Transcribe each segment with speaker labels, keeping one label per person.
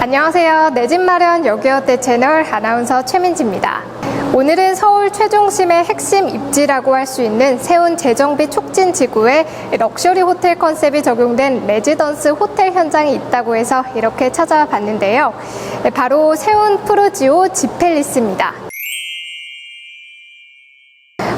Speaker 1: 안녕하세요. 내 집 마련 여기어때 채널 아나운서 최민지입니다. 오늘은 서울 최중심의 핵심 입지라고 할 수 있는 세운 재정비 촉진 지구에 럭셔리 호텔 컨셉이 적용된 레지던스 호텔 현장이 있다고 해서 이렇게 찾아와 봤는데요. 바로 세운 푸르지오 지팰리스입니다.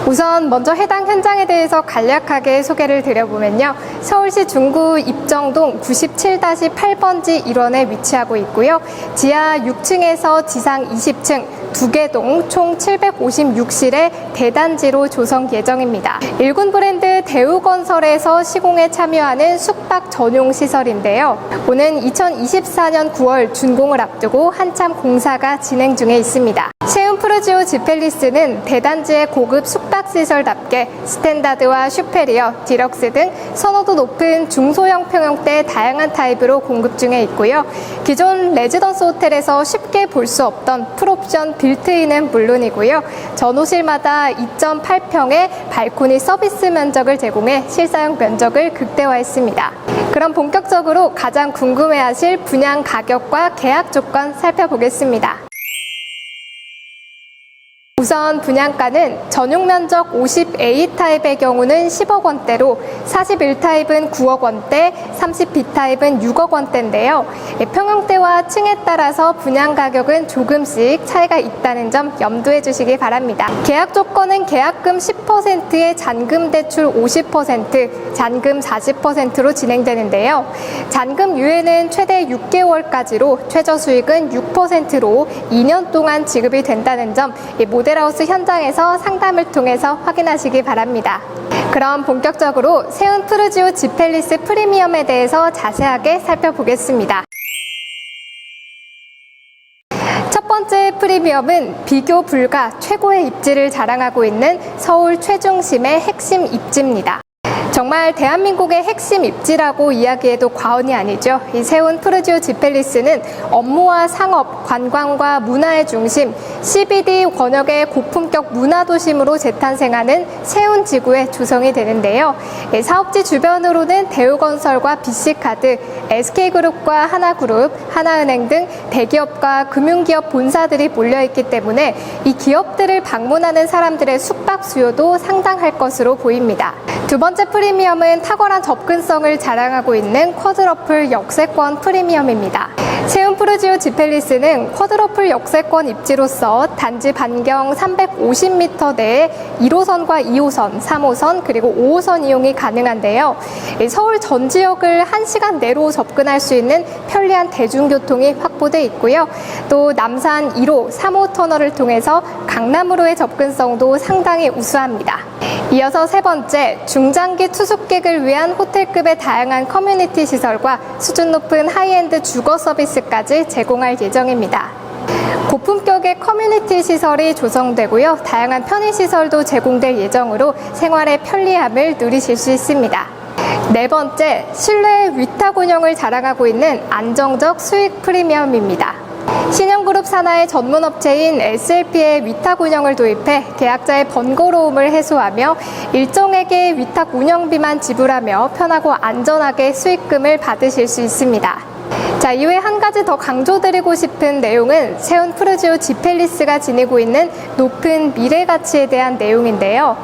Speaker 1: 우선 먼저 해당 현장에 대해서 간략하게 소개를 드려보면요. 서울시 중구 입정동 97-8번지 1원에 위치하고 있고요. 지하 6층에서 지상 20층, 2개 동 총 756실의 대단지로 조성 예정입니다. 일군 브랜드 대우건설에서 시공에 참여하는 숙박 전용 시설인데요. 오는 2024년 9월 준공을 앞두고 한참 공사가 진행 중에 있습니다. 세운 푸르지오 지팰리스는 대단지의 고급 숙박시설답게 스탠다드와 슈페리어, 디럭스 등 선호도 높은 중소형 평형대 다양한 타입으로 공급 중에 있고요. 기존 레지던스 호텔에서 쉽게 볼 수 없던 풀옵션 빌트인은 물론이고요. 전 호실마다 2.8평의 발코니 서비스 면적을 제공해 실사용 면적을 극대화했습니다. 그럼 본격적으로 가장 궁금해하실 분양 가격과 계약 조건 살펴보겠습니다. 우선 분양가는 전용 면적 50A 타입의 경우는 10억 원대로 41타입은 9억 원대, 30B 타입은 6억 원대인데요. 평형대와 층에 따라서 분양 가격은 조금씩 차이가 있다는 점 염두해 주시기 바랍니다. 계약 조건은 계약금 10%에 잔금 대출 50%, 잔금 40%로 진행되는데요. 잔금 유예는 최대 6개월까지로 최저 수익은 6%로 2년 동안 지급이 된다는 점 모델하우스 현장에서 상담을 통해서 확인하시기 바랍니다. 그럼 본격적으로 세운 푸르지오 지팰리스 프리미엄에 대해서 자세하게 살펴보겠습니다. 첫 번째 프리미엄은 비교 불가 최고의 입지를 자랑하고 있는 서울 최중심의 핵심 입지입니다. 정말 대한민국의 핵심 입지라고 이야기해도 과언이 아니죠. 이 세운 푸르지오 지팰리스는 업무와 상업, 관광과 문화의 중심, CBD 권역의 고품격 문화도심으로 재탄생하는 세운 지구에 조성이 되는데요. 사업지 주변으로는 대우건설과 BC카드, SK그룹과 하나그룹, 하나은행 등 대기업과 금융기업 본사들이 몰려있기 때문에 이 기업들을 방문하는 사람들의 숙박 수요도 상당할 것으로 보입니다. 두 번째 프리미엄은 탁월한 접근성을 자랑하고 있는 쿼드러플 역세권 프리미엄입니다. 세운 푸르지오 지팰리스는 쿼드러플 역세권 입지로서 단지 반경 350m 내에 1호선과 2호선, 3호선 그리고 5호선 이용이 가능한데요. 서울 전 지역을 1시간 내로 접근할 수 있는 편리한 대중교통이 확보되어 있고요. 또 남산 1호, 3호 터널을 통해서 강남으로의 접근성도 상당히 우수합니다. 이어서 세 번째, 중장기 투숙객을 위한 호텔급의 다양한 커뮤니티 시설과 수준 높은 하이엔드 주거 서비스까지 제공할 예정입니다. 고품격의 커뮤니티 시설이 조성되고요. 다양한 편의시설도 제공될 예정으로 생활의 편리함을 누리실 수 있습니다. 네 번째, 실내 위탁 운영을 자랑하고 있는 안정적 수익 프리미엄입니다. 신영그룹 산하의 전문업체인 SLP의 위탁 운영을 도입해 계약자의 번거로움을 해소하며 일정액의 위탁 운영비만 지불하며 편하고 안전하게 수익금을 받으실 수 있습니다. 자, 이외에 한 가지 더 강조드리고 싶은 내용은 세운 푸르지오 지팰리스가 지니고 있는 높은 미래 가치에 대한 내용인데요.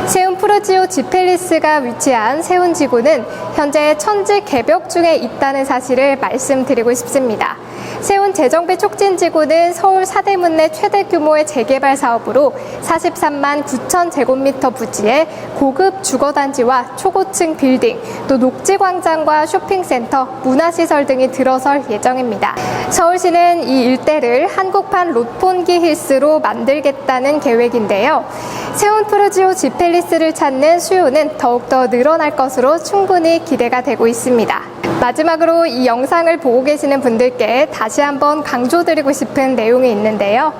Speaker 1: 세운 푸르지오 지팰리스가 위치한 세운 지구는 현재 천지 개벽 중에 있다는 사실을 말씀드리고 싶습니다. 세운 재정비 촉진 지구는 서울 사대문 내 최대 규모의 재개발 사업으로 43만 9천 제곱미터 부지에 고급 주거단지와 초고층 빌딩, 또 녹지광장과 쇼핑센터, 문화시설 등이 들어설 예정입니다. 서울시는 이 일대를 한국판 롯본기 힐스로 만들겠다는 계획인데요. 세운 푸르지오 지팰리스를 찾는 수요는 더욱더 늘어날 것으로 충분히 기대가 되고 있습니다. 마지막으로 이 영상을 보고 계시는 분들께 다시 한번 강조드리고 싶은 내용이 있는데요.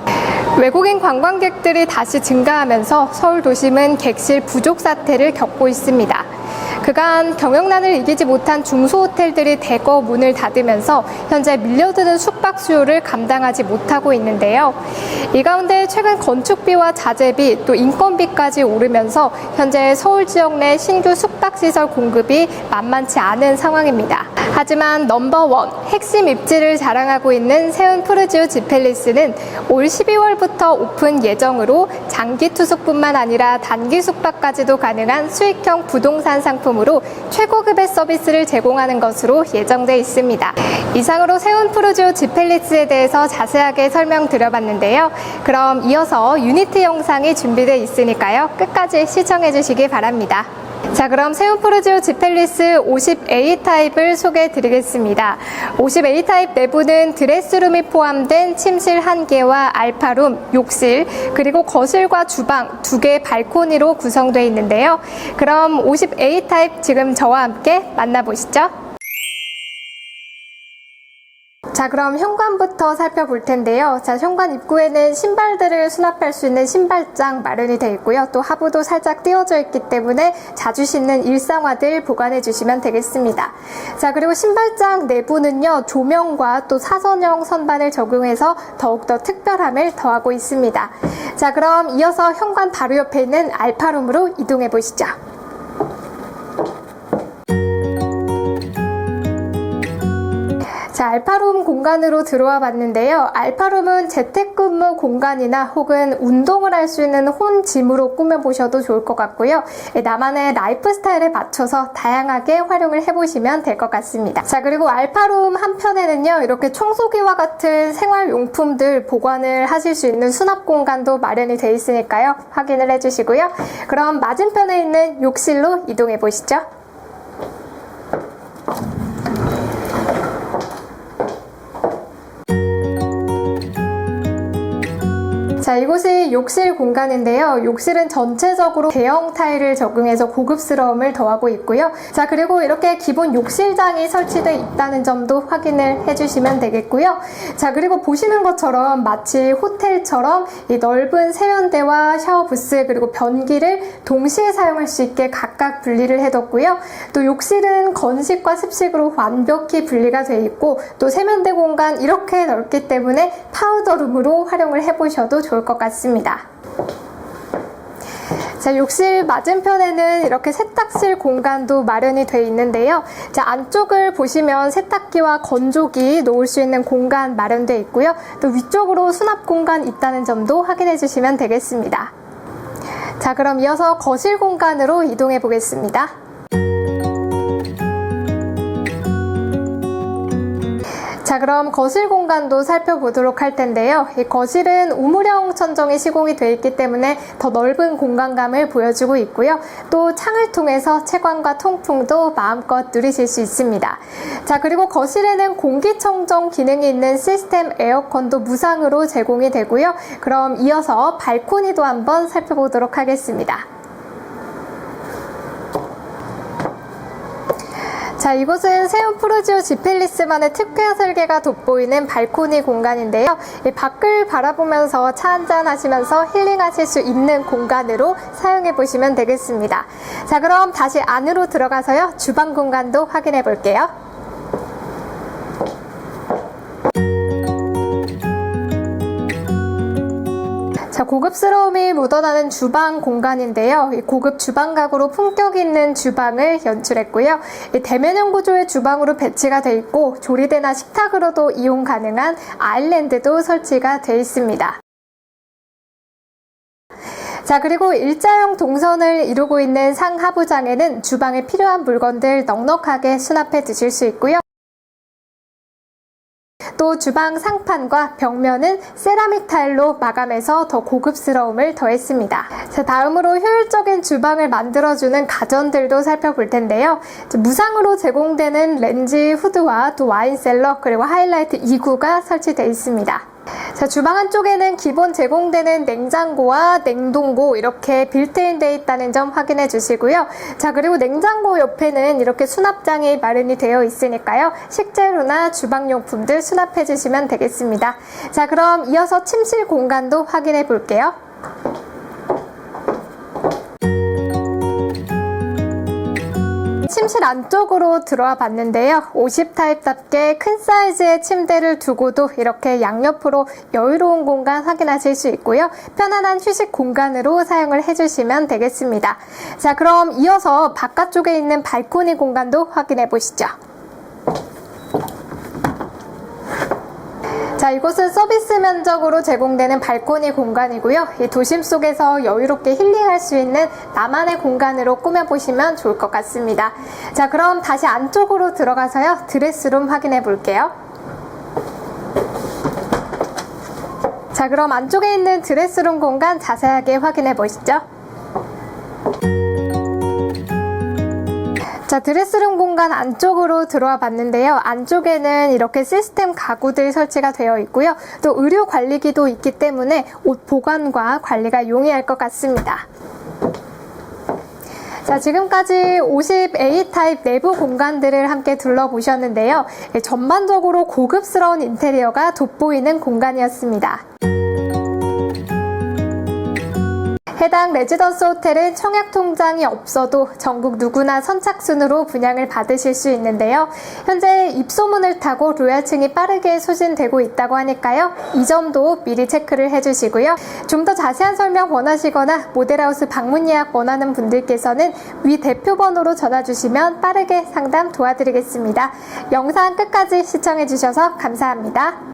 Speaker 1: 외국인 관광객들이 다시 증가하면서 서울 도심은 객실 부족 사태를 겪고 있습니다. 그간 경영난을 이기지 못한 중소호텔들이 대거 문을 닫으면서 현재 밀려드는 숙박 수요를 감당하지 못하고 있는데요. 이 가운데 최근 건축비와 자재비 또 인건비까지 오르면서 현재 서울 지역 내 신규 숙박시설 공급이 만만치 않은 상황입니다. 하지만 넘버원 핵심 입지를 자랑하고 있는 세운 푸르지오 지팰리스는 올 12월부터 오픈 예정으로 장기 투숙뿐만 아니라 단기 숙박까지도 가능한 수익형 부동산 상품으로 최고급의 서비스를 제공하는 것으로 예정돼 있습니다. 이상으로 세운 푸르지오 지팰리스에 대해서 자세하게 설명드려봤는데요. 그럼 이어서 유니티 영상이 준비되어 있으니까요. 끝까지 시청해 주시기 바랍니다. 자, 그럼 세운 푸르지오 지팰리스 50A 타입을 소개해 드리겠습니다. 50A 타입 내부는 드레스룸이 포함된 침실 1개와 알파룸, 욕실, 그리고 거실과 주방 2개의 발코니로 구성되어 있는데요. 그럼 50A 타입 지금 저와 함께 만나보시죠. 자, 그럼 현관부터 살펴볼 텐데요. 자, 현관 입구에는 신발들을 수납할 수 있는 신발장 마련이 되어 있고요. 또 하부도 살짝 띄워져 있기 때문에 자주 신는 일상화들 보관해 주시면 되겠습니다. 자, 그리고 신발장 내부는요, 조명과 또 사선형 선반을 적용해서 더욱더 특별함을 더하고 있습니다. 자, 그럼 이어서 현관 바로 옆에 있는 알파룸으로 이동해 보시죠. 자, 알파룸 공간으로 들어와 봤는데요. 알파룸은 재택근무 공간이나 혹은 운동을 할 수 있는 홈짐으로 꾸며보셔도 좋을 것 같고요. 나만의 라이프 스타일에 맞춰서 다양하게 활용을 해보시면 될 것 같습니다. 자, 그리고 알파룸 한편에는요, 이렇게 청소기와 같은 생활용품들 보관을 하실 수 있는 수납 공간도 마련이 되어 있으니까요. 확인을 해주시고요. 그럼 맞은편에 있는 욕실로 이동해 보시죠. 자, 이곳이 욕실 공간인데요. 욕실은 전체적으로 대형 타일을 적용해서 고급스러움을 더하고 있고요. 자, 그리고 이렇게 기본 욕실장이 설치되어 있다는 점도 확인을 해주시면 되겠고요. 자, 그리고 보시는 것처럼 마치 호텔처럼 이 넓은 세면대와 샤워 부스 그리고 변기를 동시에 사용할 수 있게 각각 분리를 해뒀고요. 또 욕실은 건식과 습식으로 완벽히 분리가 되어 있고 또 세면대 공간 이렇게 넓기 때문에 파우더룸으로 활용을 해보셔도 좋을 것 같습니다. 자, 욕실 맞은편에는 이렇게 세탁실 공간도 마련이 되어 있는데요. 자, 안쪽을 보시면 세탁기와 건조기 놓을 수 있는 공간 마련되어 있고요. 또 위쪽으로 수납 공간 있다는 점도 확인해 주시면 되겠습니다. 자, 그럼 이어서 거실 공간으로 이동해 보겠습니다. 자, 그럼 거실 공간도 살펴보도록 할 텐데요. 이 거실은 우물형 천정이 시공이 되어 있기 때문에 더 넓은 공간감을 보여주고 있고요. 또 창을 통해서 채광과 통풍도 마음껏 누리실 수 있습니다. 자, 그리고 거실에는 공기청정 기능이 있는 시스템 에어컨도 무상으로 제공이 되고요. 그럼 이어서 발코니도 한번 살펴보도록 하겠습니다. 자, 이곳은 세운 푸르지오 지팰리스만의 특화 설계가 돋보이는 발코니 공간인데요. 밖을 바라보면서 차 한잔 하시면서 힐링하실 수 있는 공간으로 사용해 보시면 되겠습니다. 자, 그럼 다시 안으로 들어가서요, 주방 공간도 확인해 볼게요. 자, 고급스러움이 묻어나는 주방 공간인데요. 이 고급 주방 가구로 품격 있는 주방을 연출했고요. 이 대면형 구조의 주방으로 배치가 되어 있고 조리대나 식탁으로도 이용 가능한 아일랜드도 설치가 되어 있습니다. 자, 그리고 일자형 동선을 이루고 있는 상하부장에는 주방에 필요한 물건들 넉넉하게 수납해 두실 수 있고요. 또 주방 상판과 벽면은 세라믹 타일로 마감해서 더 고급스러움을 더했습니다. 자, 다음으로 효율적인 주방을 만들어주는 가전들도 살펴볼 텐데요. 무상으로 제공되는 렌지 후드와 또 와인셀러 그리고 하이라이트 2구가 설치되어 있습니다. 자, 주방 한쪽에는 기본 제공되는 냉장고와 냉동고 이렇게 빌트인 되어 있다는 점 확인해 주시고요. 자, 그리고 냉장고 옆에는 이렇게 수납장이 마련이 되어 있으니까요. 식재료나 주방용품들 수납해 주시면 되겠습니다. 자, 그럼 이어서 침실 공간도 확인해 볼게요. 침실 안쪽으로 들어와 봤는데요. 50 타입답게 큰 사이즈의 침대를 두고도 이렇게 양옆으로 여유로운 공간 확인하실 수 있고요. 편안한 휴식 공간으로 사용을 해주시면 되겠습니다. 자, 그럼 이어서 바깥쪽에 있는 발코니 공간도 확인해 보시죠. 자, 이곳은 서비스 면적으로 제공되는 발코니 공간이고요. 이 도심 속에서 여유롭게 힐링할 수 있는 나만의 공간으로 꾸며보시면 좋을 것 같습니다. 자, 그럼 다시 안쪽으로 들어가서요. 드레스룸 확인해 볼게요. 자, 그럼 안쪽에 있는 드레스룸 공간 자세하게 확인해 보시죠. 자, 드레스룸 공간 안쪽으로 들어와 봤는데요. 안쪽에는 이렇게 시스템 가구들 설치가 되어 있고요. 또 의류 관리기도 있기 때문에 옷 보관과 관리가 용이할 것 같습니다. 자, 지금까지 50A 타입 내부 공간들을 함께 둘러보셨는데요. 전반적으로 고급스러운 인테리어가 돋보이는 공간이었습니다. 해당 레지던스 호텔은 청약 통장이 없어도 전국 누구나 선착순으로 분양을 받으실 수 있는데요. 현재 입소문을 타고 로얄층이 빠르게 소진되고 있다고 하니까요. 이 점도 미리 체크를 해주시고요. 좀 더 자세한 설명 원하시거나 모델하우스 방문 예약 원하는 분들께서는 위 대표 번호로 전화 주시면 빠르게 상담 도와드리겠습니다. 영상 끝까지 시청해주셔서 감사합니다.